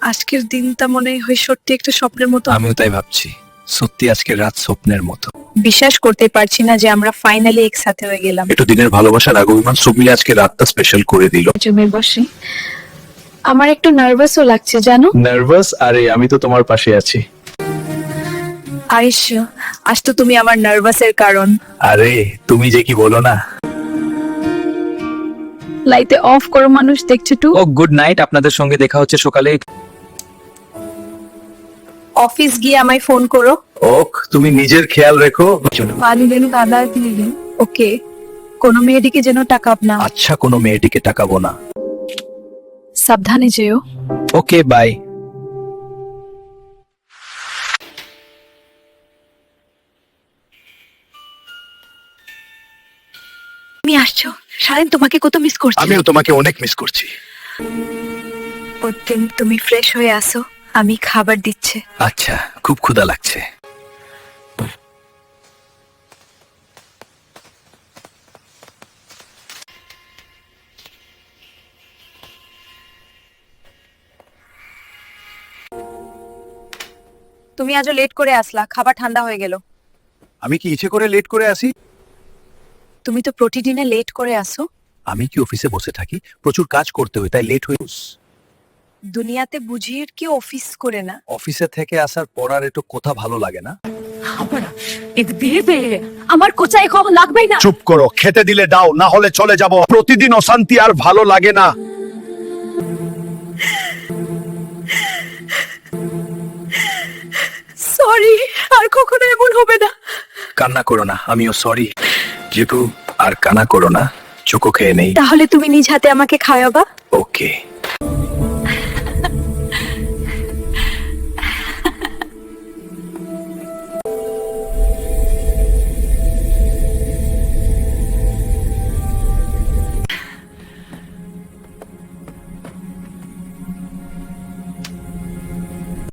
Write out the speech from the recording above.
আজকের দিনটা মনে হয় সত্যি একটা স্বপ্নের মতো। আমিও তাই ভাবছি, সত্যি আজকের রাত স্বপ্নের মতো। বিশ্বাস করতে পারছি না যে আমরা ফাইনালি একসাথে হয়ে গেলাম। একটু দিনের ভালোবাসার আগমন সব মিলে আজকে রাতটা স্পেশাল করে দিল। জমে বসে আমার একটু নার্ভাসও লাগছে জানো। নার্ভাস? আরে আমি তো তোমার পাশে আছি। আরিশ, আজ তো তুমি আমার নার্ভাসের কারণ। আরে তুমি যে কি বলো না। লাইটে অফ করো, মানুষ দেখছে টু। ও গুড নাইট, আপনাদের সঙ্গে দেখা হচ্ছে সকালে। অফিস গিয়ে আমায় ফোন করো। ওক, তুমি নিজের খেয়াল রেখো। পানি দেন দাদা দিলে ওকে। কোনো মেয়েটিকে যেন টাকাব না। আচ্ছা, কোনো মেয়েটিকে টাকাবো না। সাবধানে যেও। Okay bye. তুমি আসছো, সারাদিন তোমাকে কত মিস করছি। আমিও তোমাকে অনেক মিস করছি। তুমি ফ্রেশ হয়ে আসো, আমি খাবার দিচ্ছে। আচ্ছা, খুব ক্ষুধা লাগছে। তুমি আজও লেট করে আসলা, খাবার ঠান্ডা হয়ে গেল। আমি কি ইচ্ছে করে লেট করে আসি? তুমি তো প্রতিদিনে লেট করে আসো। আমি কি অফিসে বসে থাকি? প্রচুর কাজ করতে হয়, তাই লেট হয়ে। দুনিয়াতে বুঝিয়ে কেউ অফিস করে না। অফিসে থেকে আসার পর আর একটু কথা ভালো লাগে না। আমার কোচায় কম লাগবেই না। চুপ করো, খেতে দিলে দাও, না হলে চলে যাব। প্রতিদিন অশান্তি আর ভালো লাগে না। সরি, আর কখনো এমন হবে না। কান্না করো না, আমিও সরি। যেটু আর কান্না করো না, চোখো খেয়ে নেই। তাহলে তুমি নিজ হাতে আমাকে খাওয়াবা। ওকে।